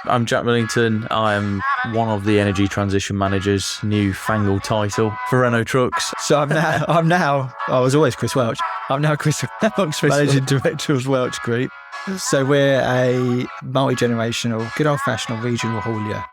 I'm Jack Millington. I'm one of the energy transition managers, newfangled title for Renault Trucks. So I was always Chris Welch. I'm now Chris Welch, Managing Director of Welch Group. So we're a multi-generational, good old-fashioned regional haulier.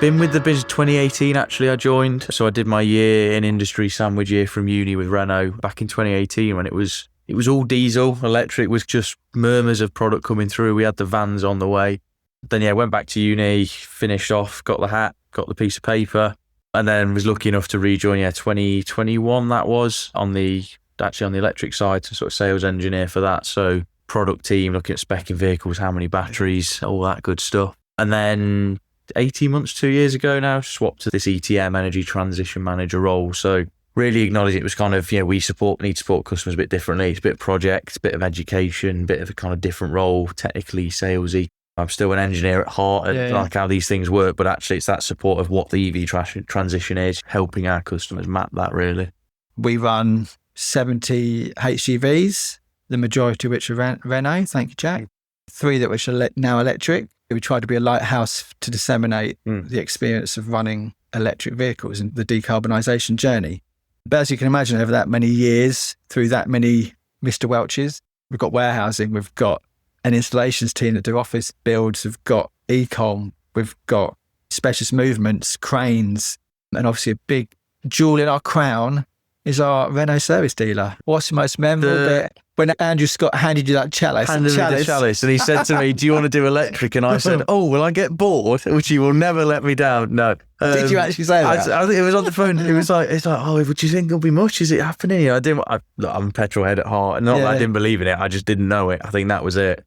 Been with the business 2018, actually, I joined. So I did my year in industry, sandwich year from uni with Renault back in 2018 when it was all diesel. Electric was just murmurs of product coming through. We had the vans on the way. Then, went back to uni, finished off, got the hat, got the piece of paper, and then was lucky enough to rejoin, 2021 that was, on the electric side, so sort of sales engineer for that. So product team, looking at speccing vehicles, how many batteries, all that good stuff. And then 18 months, 2 years ago now, swapped to this ETM, Energy Transition Manager role. So really acknowledge it was kind of, we need to support customers a bit differently. It's a bit of project, a bit of education, a bit of a kind of different role, technically salesy. I'm still an engineer at heart, like how these things work, but actually it's that support of what the EV transition is, helping our customers map that really. We run 70 HGVs, the majority of which are Renault, thank you, Jack. 3 that which are now electric. We try to be a lighthouse to disseminate the experience of running electric vehicles and the decarbonisation journey. But as you can imagine, over that many years, through that many Mr. Welches, we've got warehousing, we've got an installations team that do office builds, we've got e-com, we've got specialist movements, cranes, and obviously a big jewel in our crown is our Renault service dealer. What's the most memorable bit? When Andrew Scott handed you that chalice. Handed me the chalice, and he said to me, "Do you want to do electric?" And I said, "Oh, will I get bored?" Which he will never let me down. No. Did you actually say that? I think it was on the phone. It's like, "Oh, would you think there'll be much? Is it happening?" I'm a petrol head at heart. Not that I didn't believe in it. I just didn't know it. I think that was it.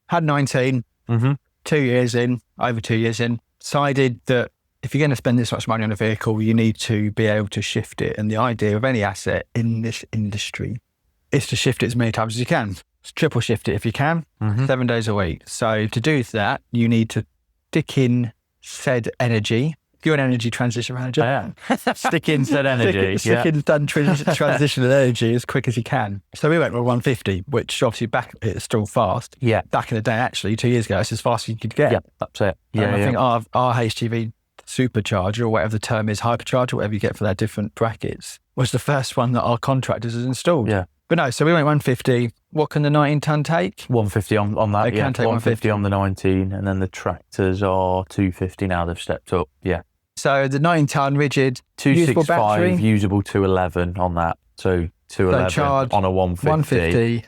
Had 19, 2 years in, over 2 years in, decided that if you're going to spend this much money on a vehicle, you need to be able to shift it. And the idea of any asset in this industry is to shift it as many times as you can. Triple shift it if you can, 7 days a week. So to do that, you need to stick in said energy. You're an energy transition manager. I am. Stick in said energy. Stick in done transition of energy as quick as you can. So we went with 150, which obviously it's still fast. Yeah. Back in the day, actually, 2 years ago, it's as fast as you could get. Yeah, that's it. I think our HGV supercharger, or whatever the term is, hypercharger, whatever you get for their different brackets, was the first one that our contractors has installed. Yeah. But no, so we went 150. What can the 19-ton take? 150 on that. They can take 150 on the 19, and then the tractors are 250 now. They've stepped up. Yeah. So the 19-ton rigid, usable battery, 265, usable 211 on that. So 211 on a 150. 150,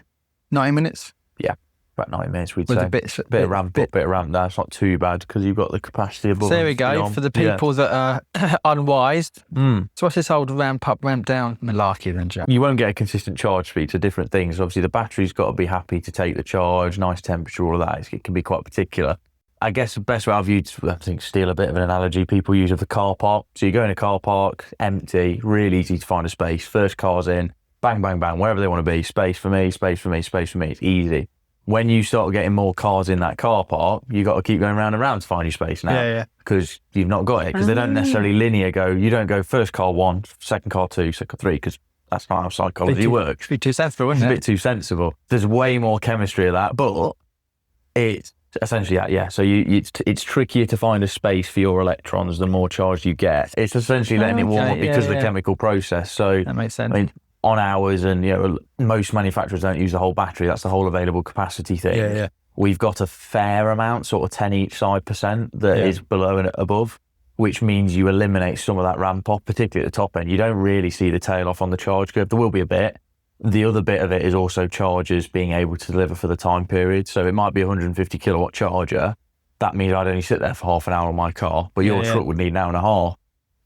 90 minutes. Yeah. About 90 minutes, we'd With say. a bit of ramp up, bit of ramp down. It's not too bad because you've got the capacity above. So there we go. For the people that are unwise. So what's this old ramp up, ramp down malarkey then, Jack? You won't get a consistent charge speed to different things. Obviously, the battery's got to be happy to take the charge, nice temperature, all of that. It can be quite particular. I guess the best way I've used, I think, steal a bit of an analogy people use of the car park. So you go in a car park, empty, really easy to find a space. First car's in, bang, bang, bang, wherever they want to be. Space for me, space for me, space for me. It's easy. When you start getting more cars in that car park, you got to keep going round and round to find your space now. Yeah. Because you've not got it. Because they don't necessarily linear go. You don't go first car 1, second car 2, second car 3, because that's not how psychology works. It's a bit too sensible, isn't it? It's a bit too sensible. There's way more chemistry of that, but it's essentially that, yeah. So it's trickier to find a space for your electrons the more charge you get. It's essentially letting it warm up because of the chemical process. So that makes sense. I mean, on hours, and most manufacturers don't use the whole battery. That's the whole available capacity thing. Yeah. We've got a fair amount, sort of 10 each side % that is below and above, which means you eliminate some of that ramp off, particularly at the top end. You don't really see the tail off on the charge curve. There will be a bit. The other bit of it is also chargers being able to deliver for the time period. So it might be a 150 kilowatt charger. That means I'd only sit there for half an hour on my car, but your truck would need an hour and a half.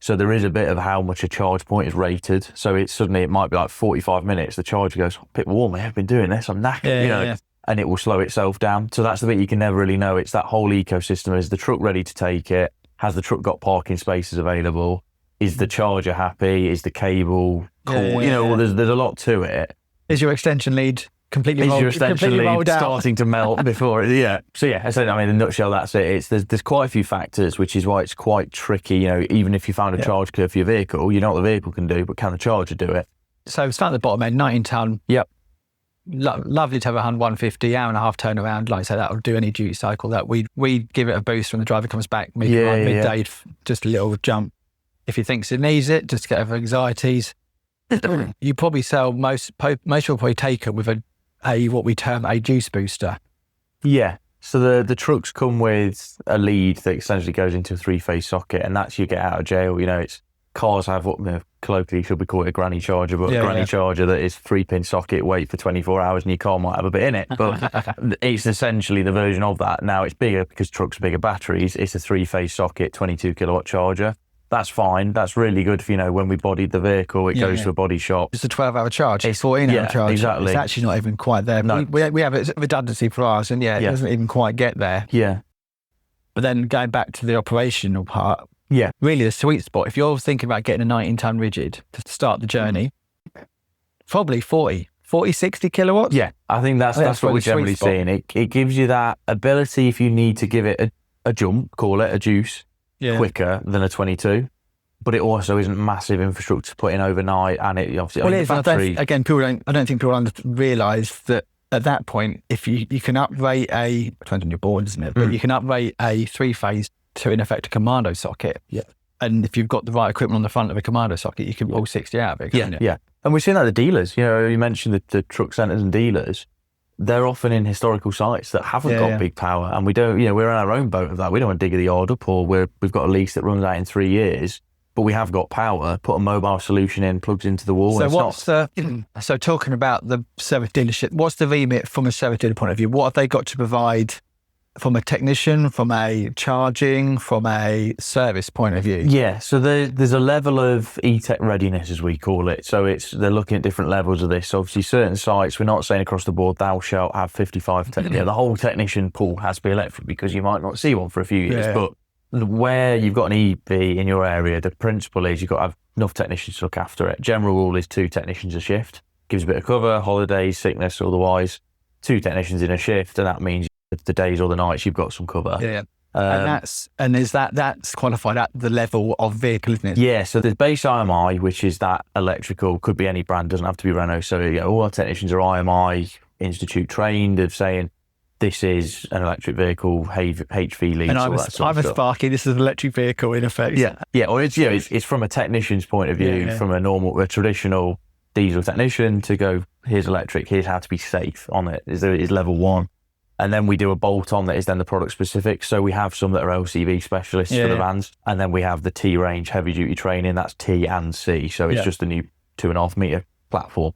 So there is a bit of how much a charge point is rated. So it might be like 45 minutes. The charger goes, a bit warm. I've been doing this. I'm knackered, and it will slow itself down. So that's the bit you can never really know. It's that whole ecosystem. Is the truck ready to take it? Has the truck got parking spaces available? Is the charger happy? Is the cable cool? There's a lot to it. Is your extension lead completely Is rolled, you're completely essentially rolled out. starting to melt before it. Yeah. So yeah, I mean, in a nutshell, that's it. There's quite a few factors, which is why it's quite tricky. You know, even if you found a charge curve for your vehicle, you know what the vehicle can do, but can the charger do it? So start at the bottom end, 19 ton. Yep. Lovely to have a 150 hour and a half turnaround. Like I say, that will do any duty cycle. That we give it a boost when the driver comes back midday, just a little jump. If he thinks it needs it, just to get over anxieties. You probably sell most will probably take it with a what we term a juice booster. Yeah. So the trucks come with a lead that essentially goes into a 3-phase socket, and that's you get out of jail. You know, it's cars have what colloquially should be called a granny charger, but a granny charger that is 3-pin socket, wait for 24 hours, and your car might have a bit in it. But it's essentially the version of that. Now it's bigger because trucks are bigger batteries. It's a 3-phase socket, 22 kilowatt charger. That's fine. That's really good for, you know, when we bodied the vehicle, it goes to a body shop. It's a 12-hour charge. It's 14-hour charge. Exactly. It's actually not even quite there. No. We have a redundancy for ours, and it doesn't even quite get there. Yeah. But then going back to the operational part, really the sweet spot, if you're thinking about getting a 19-ton rigid to start the journey, probably 40, 60 kilowatts. Yeah, I think that's what we're generally seeing. It gives you that ability if you need to give it a jump, call it a juice, quicker than a 22. But it also isn't massive infrastructure to put in overnight, and it obviously the battery. I don't think people realise that at that point, if you can uprate depends on your board, isn't it? But you can uprate a 3-phase to, in effect, a commando socket. Yeah. And if you've got the right equipment on the front of a commando socket, you can pull 60 out of it, can't you? Yeah. And we're seeing that at the dealers. You know, you mentioned the truck centres and dealers. They're often in historical sites that haven't got big power, and we don't. You know, we're in our own boat of that. We don't want to dig the yard up, or we've got a lease that runs out in 3 years, but we have got power. Put a mobile solution in, plugs into the wall. So talking about the service dealership, what's the remit from a service dealer point of view? What have they got to provide from a technician, from a charging, from a service point of view? Yeah, so there's a level of e-tech readiness, as we call it. So they're looking at different levels of this. So obviously certain sites, we're not saying across the board, thou shalt have 55 the whole technician pool has to be electric, because you might not see one for a few years. But where you've got an EV in your area, the principle is you've got to have enough technicians to look after it. General rule is 2 technicians a shift. Gives a bit of cover, holidays, sickness, otherwise. 2 technicians in a shift, and that means the days or the nights you've got some cover. And that's qualified at the level of vehicle, isn't it? Yeah, so there's base IMI, which is that electrical, could be any brand, doesn't have to be Renault. So all our technicians are IMI Institute trained of saying this is an electric vehicle, HV leads, and I'm a Sparky, this is an electric vehicle in effect. Or it's from a technician's point of view, from a traditional diesel technician to go, here's electric, here's how to be safe on it, is level 1. And then we do a bolt on that is then the product specific. So we have some that are LCV specialists for the vans. And then we have the T range heavy duty training, that's T and C. So it's just a new 2.5 metre platform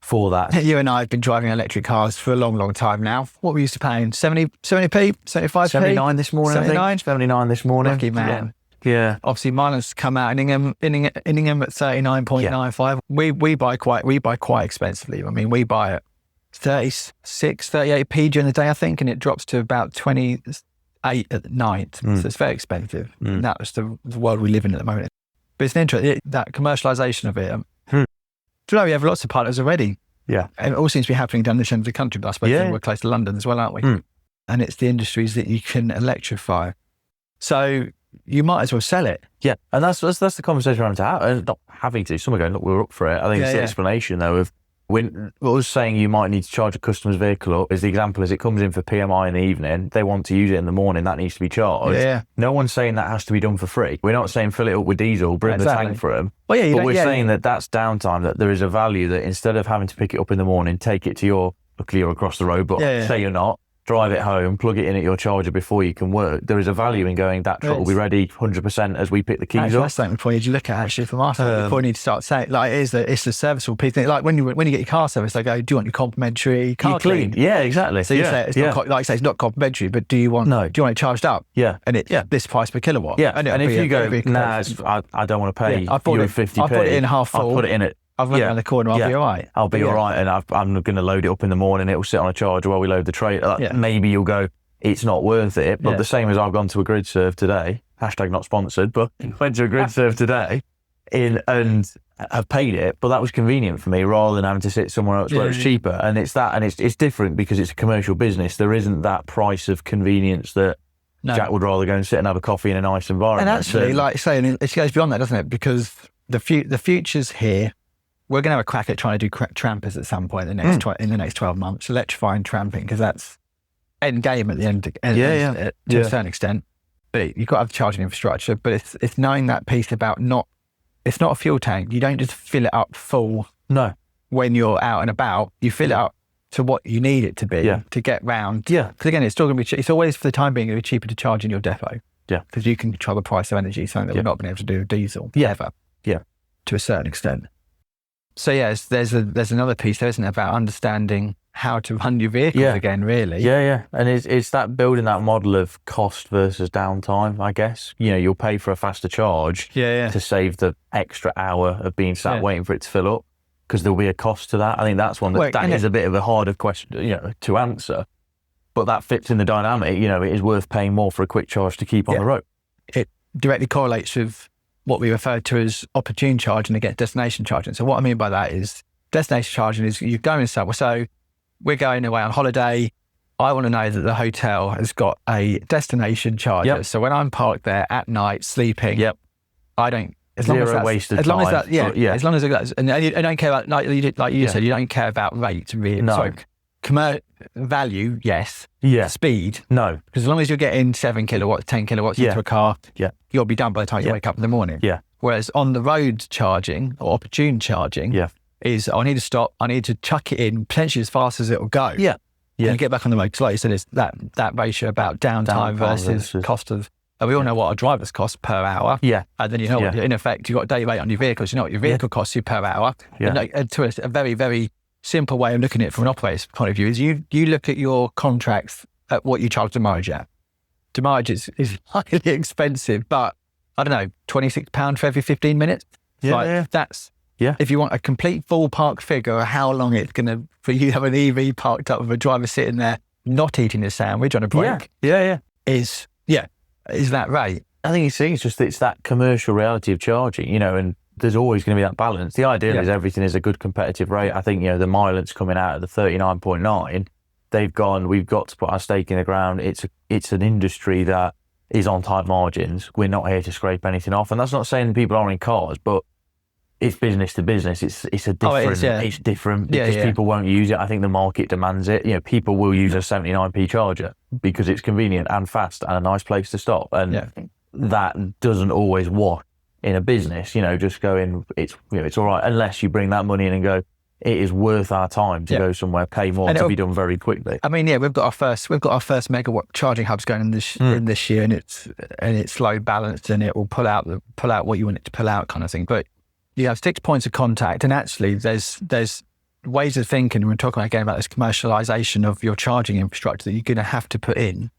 for that. You and I have been driving electric cars for a long, long time now. What were we used to paying? 70p? 75p? 79 this morning, 79? I think. 79 this morning. Lucky man. Yeah. Obviously, mine has come out in Ingham at 39.95. We buy quite expensively. I mean, we buy it 36, 38p during the day, I think, and it drops to about 28 at night. So it's very expensive. And that's the world we live in at the moment. But it's interesting, that commercialisation of it. Do you know, we have lots of partners already. Yeah. And it all seems to be happening down this end of the country, but I suppose we're close to London as well, aren't we? And it's the industries that you can electrify. So you might as well sell it. Yeah, and that's the conversation we're having to have, and not having to. Some are going, look, we're up for it. I think it's the explanation, though, of when us saying you might need to charge a customer's vehicle up is the example as it comes in for PMI in the evening, they want to use it in the morning, that needs to be charged. No one's saying that has to be done for free. We're not saying fill it up with diesel, bring the tank for them. But we're saying that that's downtime, that there is a value that instead of having to pick it up in the morning, take it to luckily you're across the road, but say you're not, drive it home, plug it in at your charger before you can work. There is a value in going, that truck will be ready 100% as we pick the keys up. That's something for you to look at, actually, from our side, before you need to start saying, like, it's the serviceable piece. Like when you get your car serviced, they go, do you want your complimentary car clean? Yeah, exactly. So you say it's not, like I say, it's not complimentary, but do you want it charged up? Yeah. And it's this price per kilowatt. Yeah. And if you go, I don't want to pay you 50p. I put it in half full. I'll put it in it. I've run around the corner, I'll be all right. I'll be all right, and I'm going to load it up in the morning, it'll sit on a charger while we load the trailer. Maybe you'll go, it's not worth it, but the same as I've gone to a grid serve today, hashtag not sponsored, but went to a grid serve today, and have paid it, but that was convenient for me rather than having to sit somewhere else where it's cheaper. And it's that, and it's different because it's a commercial business. There isn't that price of convenience that Jack would rather go and sit and have a coffee in a nice environment. And actually, like you say, it goes beyond that, doesn't it? Because the future's here. We're going to have a crack at trying to do trampers at some point in the next 12 months, electrifying tramping, because that's end game at the end, to a certain extent. But you've got to have charging infrastructure. But it's knowing that piece about it's not a fuel tank. You don't just fill it up full. No. When you're out and about, you fill it up to what you need it to be to get round. Yeah. Because again, it's still going to be. It's always for the time being going to be cheaper to charge in your depot. Yeah. Because you can control the price of energy, something that we're not been able to do with diesel. Ever. Yeah. To a certain extent. So there's another piece there, isn't it, about understanding how to run your vehicles again, really. Yeah. And it's that building that model of cost versus downtime, I guess. You'll pay for a faster charge to save the extra hour of being sat waiting for it to fill up, because there'll be a cost to that. I think that's one that is a bit of a harder question, to answer. But that fits in the dynamic. It is worth paying more for a quick charge to keep on the road. It directly correlates with what we refer to as opportune charging against destination charging. So what I mean by that is destination charging is you're going somewhere. So we're going away on holiday. I want to know that the hotel has got a destination charger. Yep. So when I'm parked there at night sleeping, I don't. As long as that's wasted time. As long as it goes, and I don't care about like you said, you don't care about rate really. No. So value, yes. Yeah. Speed, no. Because as long as you're getting 7 kilowatts, 10 kilowatts into a car, you'll be done by the time you wake up in the morning. Yeah. Whereas on the road charging or opportune charging is I need to stop, I need to chuck it in potentially as fast as it'll go. Yeah. And get back on the road. Because like you said, it's that ratio about downtime versus cost of. We all know what our drivers cost per hour. Yeah. And then what, in effect, you've got a day rate on your vehicles. You know what your vehicle costs you per hour. Yeah. And to a very, very simple way of looking at it from an operator's point of view is you look at your contracts at what you charge demurrage at. Demurrage is highly expensive, but I don't know, £26 for every 15 minutes. That's if you want a complete ballpark figure of how long it's going to for you to have an EV parked up with a driver sitting there not eating a sandwich on a break. Is that right? I think it's that commercial reality of charging, and there's always going to be that balance. The idea is everything is a good competitive rate. I think, the mileage coming out of the 39.9, we've got to put our stake in the ground. It's an industry that is on tight margins. We're not here to scrape anything off. And that's not saying people aren't in cars, but it's business to business. It's different because people won't use it. I think the market demands it. People will use a 79p charger because it's convenient and fast and a nice place to stop. And that doesn't always wash in a business, just going, it's all right, unless you bring that money in and go, it is worth our time to go somewhere, pay more, and to be done very quickly. I mean, we've got our first megawatt charging hubs going in this year, and it's load balanced, and it will pull out what you want it to pull out, kind of thing. But you have 6 points of contact, and actually, there's ways of thinking. We're talking again about this commercialization of your charging infrastructure that you're going to have to put in,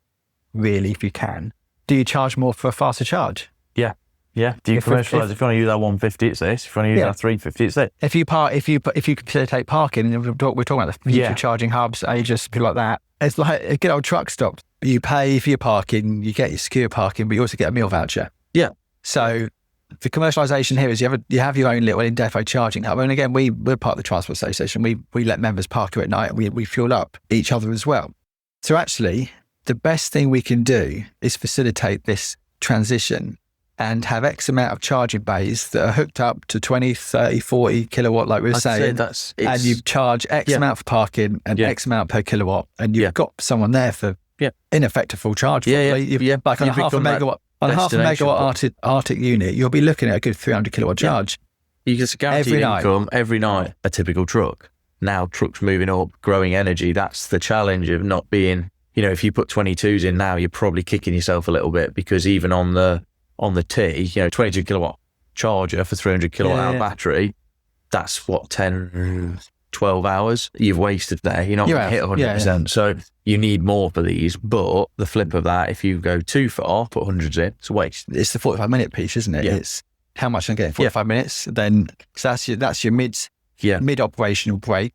really, if you can. Do you charge more for a faster charge? Yeah. Yeah. Do you commercialise? If you want to use that 150, it's this. If you want to use that 350, it's this. If you facilitate parking, and we're talking about the future charging hubs, Aegis, people like that. It's like a good old truck stop. You pay for your parking, you get your secure parking, but you also get a meal voucher. Yeah. So the commercialisation here is you have your own little in-depot charging hub. And again, we're part of the Transport Association. We let members park here at night, and we fuel up each other as well. So actually, the best thing we can do is facilitate this transition and have X amount of charging bays that are hooked up to 20, 30, 40 kilowatt, like we were saying. And you charge X amount for parking and X amount per kilowatt. And you've got someone there for, in effect, a full charge. Like on a half a megawatt Arctic unit, you'll be looking at a good 300 kilowatt charge. You get a guaranteed income every night, a typical truck. Now trucks moving up, growing energy, that's the challenge of not being, if you put 22s in now, you're probably kicking yourself a little bit, because even on the T, 22 kilowatt charger for 300 kilowatt hour battery, that's what, 10, 12 hours you've wasted there. You're not going to hit 100%. So you need more for these. But the flip of that, if you go too far, put hundreds in, it's a waste. It's the 45-minute piece, isn't it? Yeah. It's how much I'm getting, 45 minutes. Then so that's your mid-operational break.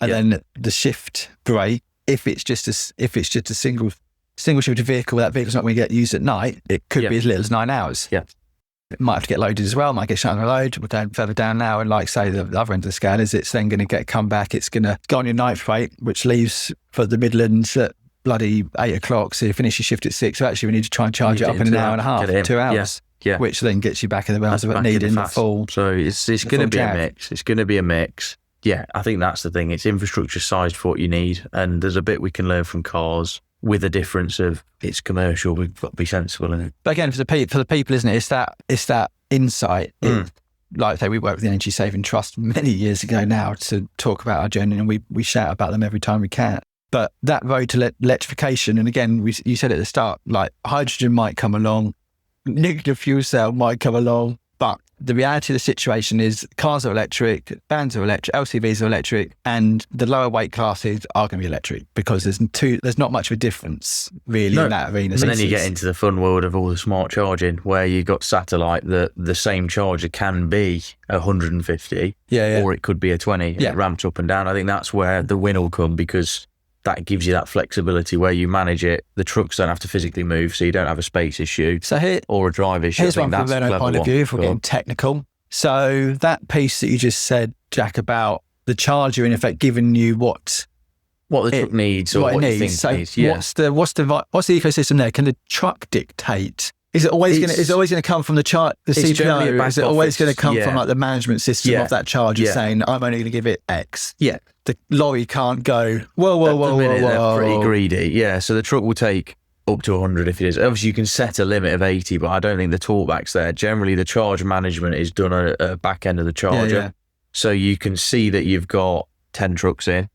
And then the shift break, if it's just a single shifted vehicle, that vehicle's not going to get used at night, it could be as little as 9 hours. Yeah. It might have to get loaded as well, might get shut on the load. We're going further down now, and like say the other end of the scale is it's then going to come back, it's going to go on your night freight, which leaves for the Midlands at bloody 8 o'clock, so you finish your shift at 6, so actually we need to try and charge it up in an hour and a half, 2 hours, which then gets you back in the realms of needing the full. So it's going to be a mix. It's going to be a mix. Yeah, I think that's the thing. It's infrastructure sized for what you need, and there's a bit we can learn from cars with a difference of it's commercial, we've got to be sensible in it. But again, for the people, isn't it? It's that insight. Like I say, we worked with the Energy Saving Trust many years ago now to talk about our journey, and we shout about them every time we can. But that road to electrification, and again, you said at the start, like hydrogen might come along, nuclear fuel cell might come along, but the reality of the situation is cars are electric, vans are electric, LCVs are electric, and the lower weight classes are going to be electric because there's not much of a difference really in that arena. And then you get into the fun world of all the smart charging where you've got satellite that the same charger can be 150 or it could be a 20 it ramps up and down. I think that's where the win will come, because that gives you that flexibility where you manage it. The trucks don't have to physically move, so you don't have a space issue or a drive issue. Here's one from a Renault point of view, if we're getting technical. So that piece that you just said, Jack, about the charger in effect giving you what the truck needs or what it needs. So what's the ecosystem there? Can the truck dictate? Is it always going to come from the CPO? Is it always going to come from like the management system of that charger saying, I'm only going to give it X? Yeah. The lorry can't go, whoa. They're pretty greedy. Yeah. So the truck will take up to 100 if it is. Obviously, you can set a limit of 80, but I don't think the talkback's there. Generally, the charge management is done at a back end of the charger. Yeah. So you can see that you've got 10 trucks in,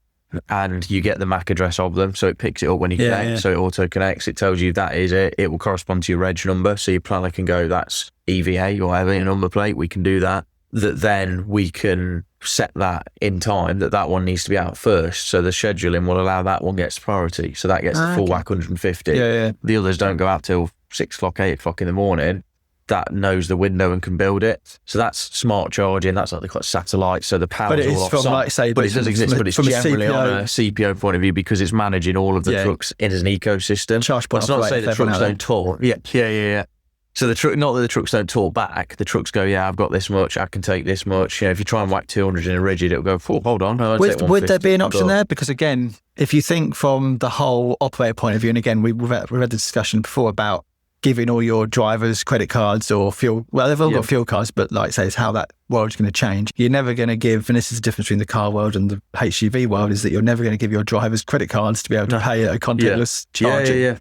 and you get the MAC address of them, so it picks it up when you connect. So it auto connects, it tells you that is it. It will correspond to your reg number, so your planner can go, that's EVA or whatever, your number plate, we can do that. Then we can set that in time that one needs to be out first, so the scheduling will allow that one gets priority, so that gets the full whack 150. The others don't go out till 6 o'clock, 8 o'clock in the morning. That knows the window and can build it. So that's smart charging. That's like they call it satellite. So the power is all offsite. Like say, but it does exist, but it's generally on a CPO point of view because it's managing all of the trucks in as an ecosystem. That's not to say the trucks don't talk. Yeah. So the truck, not that the trucks don't talk back. The trucks go, I've got this much. I can take this much. If you try and whack 200 in a rigid, it'll go, hold on. Would there be an option there? Because again, if you think from the whole operator point of view, and again, we've had the discussion before about giving all your drivers credit cards or fuel. Well, they've all got fuel cards, but like I say, it's how that world's going to change. You're never going to give, and this is the difference between the car world and the HGV world, is that you're never going to give your drivers credit cards to be able to pay a contactless charging.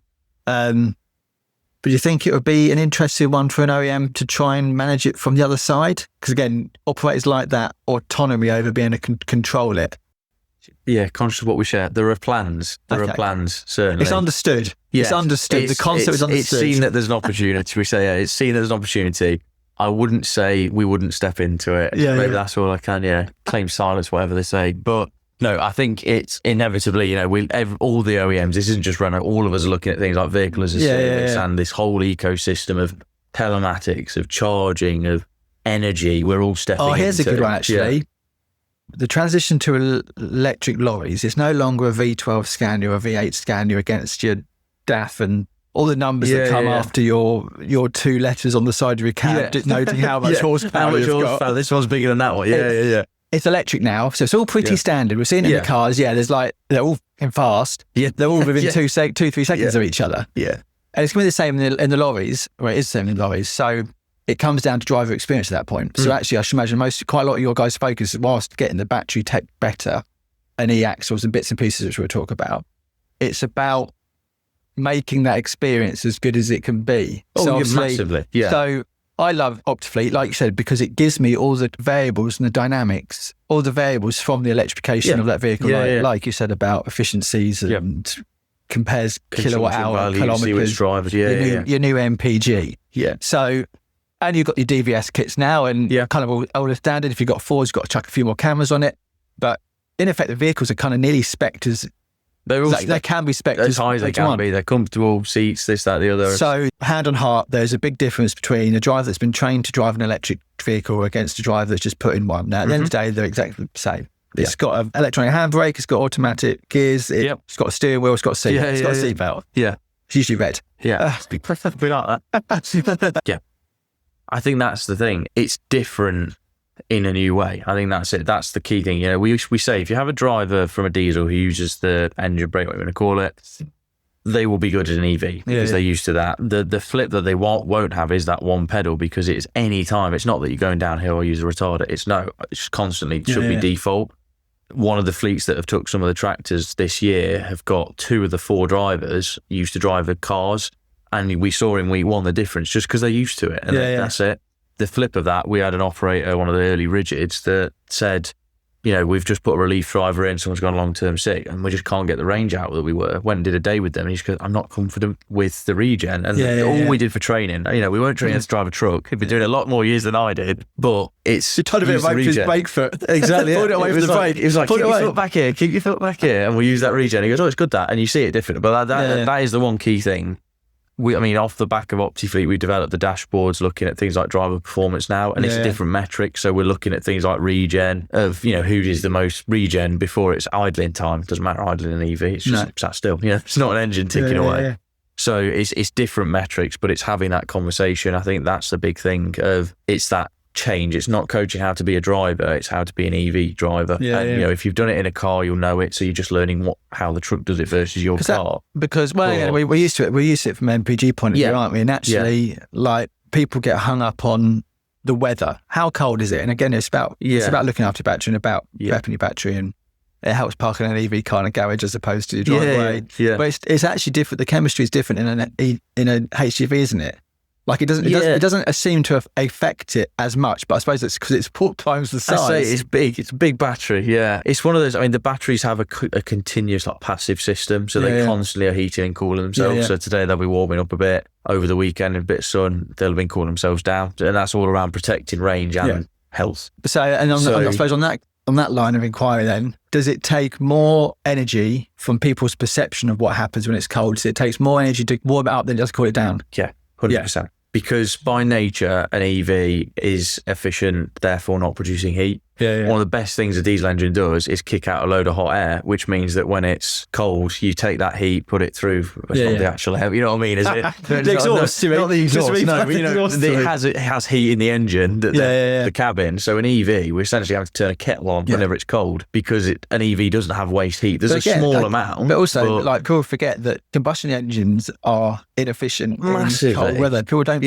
But you think it would be an interesting one for an OEM to try and manage it from the other side? Because again, operators like that autonomy over being able to control it. Yeah, conscious of what we share. There are plans. Certainly. It's understood. Yes. It's understood. The concept is understood. It's seen that there's an opportunity. We say, it's seen that there's an opportunity. I wouldn't say we wouldn't step into it. Maybe that's all I can, claim silence, whatever they say. But no, I think it's inevitably, all the OEMs, this isn't just Renault, all of us are looking at things like vehicle as a service and this whole ecosystem of telematics, of charging, of energy. We're all stepping into. Here's a good one, actually. Yeah. The transition to electric lorries is no longer a V12 Scania or a V8 Scania against your DAF and all the numbers that come after your 2 letters on the side of your cab, noting how much horsepower you've got. This one's bigger than that one. Yeah. It's electric now, so it's all pretty standard. We're seeing it in the cars. There's they're all fast. They're all within 3 seconds of each other. And it's going to be the same in the lorries, or it is the same in the lorries. So it comes down to driver experience at that point. So actually, I should imagine quite a lot of your guys' focus, whilst getting the battery tech better and e-axles and bits and pieces, which we'll talk about, it's about making that experience as good as it can be. Massively. So I love Optifleet, like you said, because it gives me all the variables and the dynamics, all the variables from the electrification of that vehicle, like you said about efficiencies and compares kilowatt hour, kilometres, your new MPG. So, and you've got your DVS kits now, and kind of all the standard. If you've got 4s, you've got to chuck a few more cameras on it. But in effect, the vehicles are kind of nearly spec'd as they can be spec'd as high as they can be. They're comfortable seats, this, that, the other. So, hand on heart, there's a big difference between a driver that's been trained to drive an electric vehicle against a driver that's just put in one. Now, at the end of the day, they're exactly the same. It's got an electronic handbrake, it's got automatic gears, it's got a steering wheel, it's got a seat, it's got a seatbelt. It's usually red. Be like that. I think that's the thing. It's different in a new way. I think that's it. That's the key thing. You know, we say if you have a driver from a diesel who uses the engine brake, what you want to call it, they will be good at an EV because they're used to that. The flip that they won't have is that one pedal, because it's any time. It's not that you're going downhill or use a retarder. It's constantly should be default. One of the fleets that have took some of the tractors this year have got 2 of the 4 drivers used to drive the cars, and we saw in week 1 the difference just because they're used to it, and that's it. The flip of that, we had an operator, one of the early rigids, that said, you know, we've just put a relief driver in, someone's gone long-term sick, and we just can't get the range out that we were. Went and did a day with them, and he just goes, I'm not confident with the regen. And all we did for training, you know, we weren't training to drive a truck. He'd been doing it a lot more years than I did, but it's... You tried a bit of weight for his brake foot. Exactly. Pulled it away from the brake. It was like, keep your foot back here, keep your foot back here, and we'll use that regen. He goes, oh, it's good that, and you see it different. But that is the one key thing. Off the back of OptiFleet, we developed the dashboards looking at things like driver performance now, and it's a different metric. So we're looking at things like regen of, you know, who is the most regen before it's idling time. It doesn't matter idling an EV, it's just sat still. You know, it's not an engine ticking away. Yeah. So it's different metrics, but it's having that conversation. I think that's the big thing of it's that change. It's not coaching how to be a driver, it's how to be an EV driver. You know, if you've done it in a car, you'll know it, so you're just learning how the truck does it versus your car. We're used to it. We're used to it from an MPG point of view, aren't we? And actually, like, people get hung up on the weather. How cold is it? And again, it's about looking after your battery and about prepping your battery, and it helps parking an EV car in a garage as opposed to your driveway. But it's actually different. The chemistry is different in a HGV, isn't it? Like it doesn't seem to affect it as much, but I suppose it's because it's 4 times the size. I say it's big. It's a big battery. Yeah, it's one of those. I mean, the batteries have a continuous like passive system, so they constantly are heating and cooling themselves. So today they'll be warming up a bit. Over the weekend, in a bit of sun, they'll have been cooling themselves down, and that's all around protecting range and health. I suppose on that line of inquiry, then, does it take more energy from people's perception of what happens when it's cold? So it takes more energy to warm it up than just cool it down. Yeah. 100%. Because by nature, an EV is efficient, therefore not producing heat. One of the best things a diesel engine does is kick out a load of hot air, which means that when it's cold, you take that heat, put it through the actual air. You know what I mean? Is it the exhaust? Not the exhaust. No, but, you know, it has heat in the engine, the cabin. So an EV, we essentially have to turn a kettle on whenever it's cold, because an EV doesn't have waste heat. There's a small amount. But also, like, people forget that combustion engines are inefficient in cold weather. People don't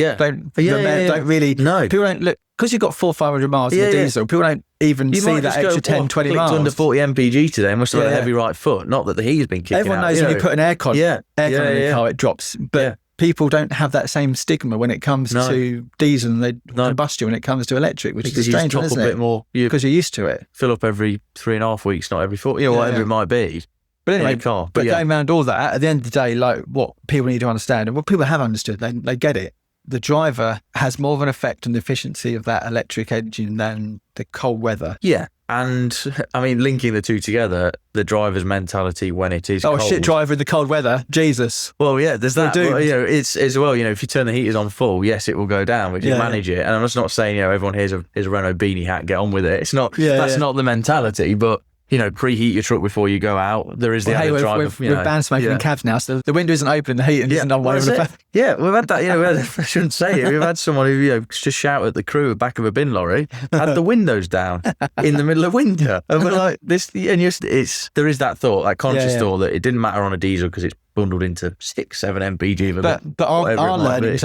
really. No. People don't look. Because you've got 400-500 miles in the diesel, people don't even see that extra 10, 20 miles. Under 40 mpg today and must have had a heavy right foot. Not that the heat's been kicking Everyone out. knows when you put an aircon in the car, it drops. But people don't have that same stigma when it comes to diesel and they combustion when it comes to electric, which is a strange one, isn't it? Because you're used to it. Fill up every 3.5 weeks, not every 4, whatever it might be. But anyway, going around all that, at the end of the day, like, what people need to understand, and what people have understood, they get it. The driver has more of an effect on the efficiency of that electric engine than the cold weather. Yeah. And I mean, linking the two together, the driver's mentality when it is cold. Oh, shit driver in the cold weather. Jesus. Well, yeah, there's that. Well, you know, it's as well, you know, if you turn the heaters on full, yes, it will go down, but you manage it. And I'm just not saying, you know, everyone here's a Renault beanie hat, get on with it. It's not, that's not the mentality, but you know, preheat your truck before you go out. There is the added driver. We've banned smoking in cabs now, so the window isn't open, the heating isn't on. We've had that. You know, I shouldn't say it. We've had someone who, you know, just shout at the crew at the back of a bin lorry, had the windows down in the middle of winter, and we're like, this. And there is that thought, that conscious thought that it didn't matter on a diesel because it's bundled into 6-7 mpg. But our learnings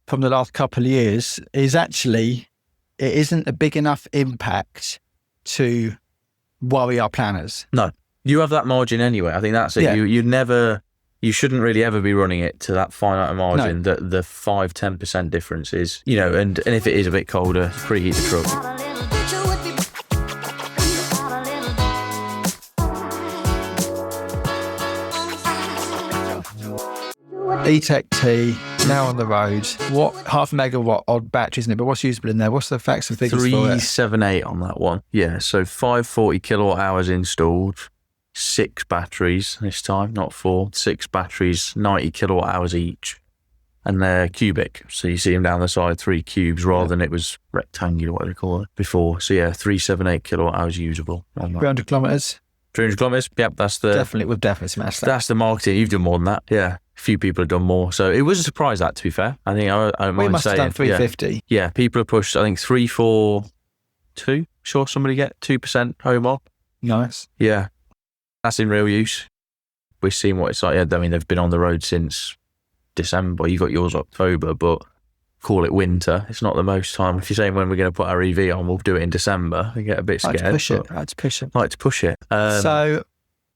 from the last couple of years is actually it isn't a big enough impact to worry our planners. No, you have that margin anyway. I think that's it. You shouldn't really ever be running it to that finite margin. That the 5-10% difference is, you know, and if it is a bit colder, preheat the truck. E-Tech T, now on the road. What 0.5 megawatt odd battery, isn't it? But what's usable in there? What's the facts and figures for it? 378 on that one. Yeah, so 540 kilowatt hours installed, 6 batteries this time, not 4. 6 batteries, 90 kilowatt hours each, and they're cubic. So you see them down the side, 3 cubes rather than it was rectangular, what they call it before. So yeah, 378 kilowatt hours usable. 300 kilometres. 300 kilometers. Yep, We've definitely smashed that. That's the marketing. You've done more than that. Yeah. A few people have done more. So it was a surprise, that, to be fair. I think I don't We mind must saying. have done 350. Yeah, people have pushed, I think, 342. Sure, somebody get 2% home op. Nice. Yeah. That's in real use. We've seen what it's like. Yeah, I mean, they've been on the road since December. You got yours October, but call it winter. It's not the most time. If you're saying when we're going to put our EV on, we'll do it in December. I get a bit scared. Like to push it. Like to push it. So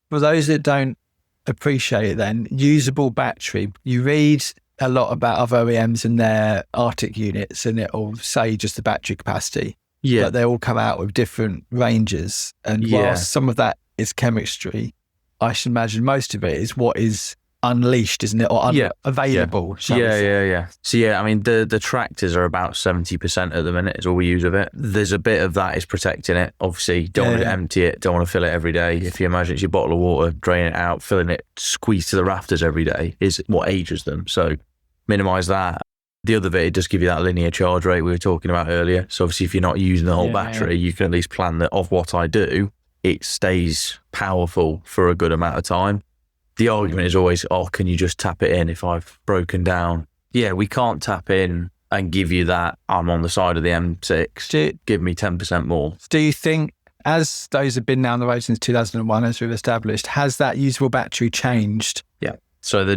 for those that don't appreciate it then, usable battery, you read a lot about other OEMs and their Arctic units, and it'll say just the battery capacity. Yeah. But they all come out with different ranges. And whilst some of that is chemistry, I should imagine most of it is what is unleashed, isn't it? Or available. Yeah. So I mean, the tractors are about 70% at the minute is all we use of it. There's a bit of that is protecting it. Obviously, don't want to empty it, don't want to fill it every day. If you imagine it's your bottle of water, draining it out, filling it, squeezed to the rafters every day is what ages them. So minimise that. The other bit, it does give you that linear charge rate we were talking about earlier. So obviously, if you're not using the whole battery, you can at least plan that of what I do, it stays powerful for a good amount of time. The argument is always, can you just tap it in if I've broken down? Yeah, we can't tap in and give you that, I'm on the side of the M6, give me 10% more. Do you think, as those have been down the road since 2001, as we've established, has that usable battery changed? Yeah. So the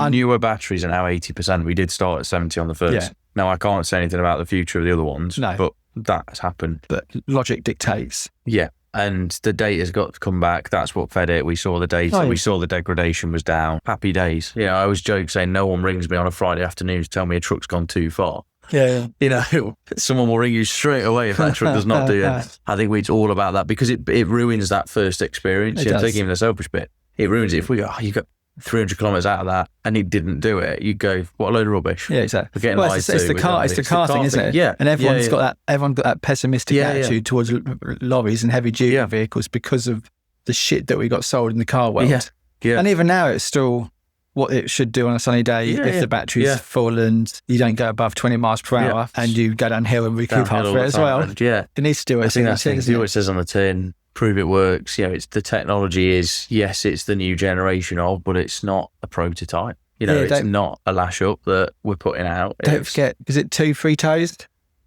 newer batteries are now 80%. We did start at 70 on the first. Yeah. Now, I can't say anything about the future of the other ones, but that has happened. But logic dictates. Yeah. And the data's got to come back. That's what fed it. We saw the data. We saw the degradation was down. Happy days. Yeah, I always joke saying no one rings me on a Friday afternoon to tell me a truck's gone too far. Yeah. You know, someone will ring you straight away if that truck does not do it. I think it's all about that because it ruins that first experience. Taking even the selfish bit, it ruins it. If we go, you got 300 kilometres out of that and it didn't do it, you go, what a load of rubbish. Yeah, exactly. We're getting lied it's the car thing, isn't it? Yeah. And everyone's got that pessimistic attitude towards lorries and heavy duty vehicles because of the shit that we got sold in the car world. Yeah. And even now it's still what it should do on a sunny day if the battery's full and you don't go above 20 miles per hour and you go downhill and recoup after it as well. Yeah. It needs to do it. I think that's what it says on the tin. Prove it works. It's the technology is, yes, it's the new generation of, but it's not a prototype. It's not a lash up that we're putting out. Don't forget, is it 2 free toes?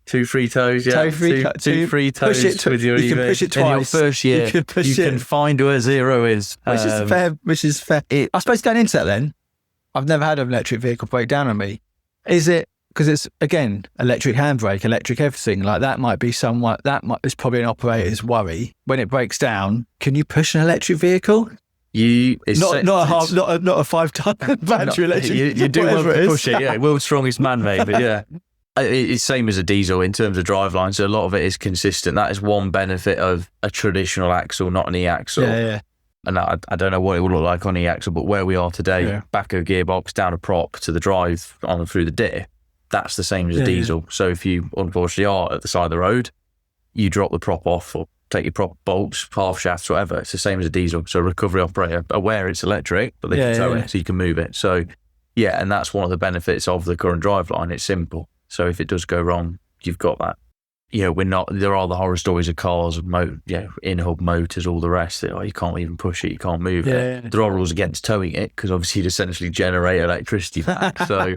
2 free toes, yeah. 2 free toes with your EV. You can push it twice. In your first year, you can find where zero is. Which is fair. I suppose going into that then, I've never had an electric vehicle break down on me. Is it, because it's, again, electric handbrake, electric everything, like that might be somewhat, is probably an operator's worry. When it breaks down, can you push an electric vehicle? Not a 5-ton battery electric. You do want to push it, yeah. World's strongest man, mate, but yeah. It's same as a diesel in terms of driveline, so a lot of it is consistent. That is one benefit of a traditional axle, not an e-axle. Yeah. And I don't know what it would look like on e-axle, but where we are today, back of a gearbox, down a prop to the drive on and through the diff, that's the same as a diesel. So if you unfortunately are at the side of the road, you drop the prop off or take your prop bolts, half shafts, whatever. It's the same as a diesel. So a recovery operator, aware it's electric, but they can tow it so you can move it. So and that's one of the benefits of the current driveline. It's simple. So if it does go wrong, you've got that. There are the horror stories of cars, in-hub motors, all the rest. You can't even push it, you can't move it. There are rules against towing it because obviously you'd essentially generate electricity back. So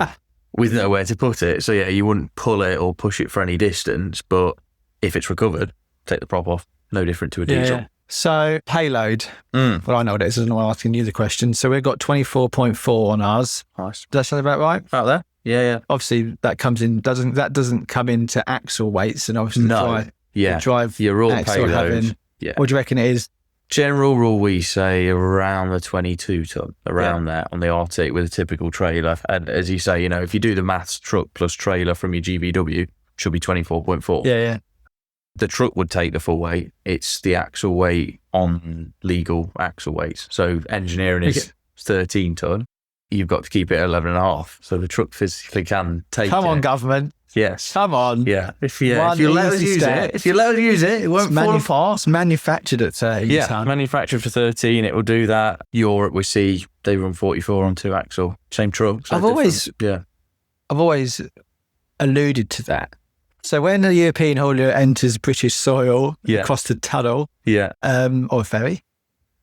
with nowhere to put it. So you wouldn't pull it or push it for any distance, but if it's recovered, take the prop off. No different to a diesel. So Payload, well, I know what it is. I'm not asking you the question. So we've got 24.4 on ours. Nice. Does that sound about right? Out there? Yeah. Obviously, that doesn't come into axle weights, and obviously drive your raw axle payload. What do you reckon it is? General rule, we say around the 22 ton, there on the Arctic with a typical trailer. And as you say, if you do the maths, truck plus trailer from your GVW, it should be 24.4. Yeah. The truck would take the full weight. It's the axle weight on legal axle weights. So engineering is 13 ton. You've got to keep it at 11.5. So the truck physically can take it. Come on, government. Yes. Come on. Yeah. If you let us use it, it won't fall apart. It's manufactured at 13 ton. Manufactured for 13. It will do that. Europe, we see they run 44 on 2 axle. Same truck. So I've always alluded to that. So when a European haulier enters British soil across the tunnel, or ferry,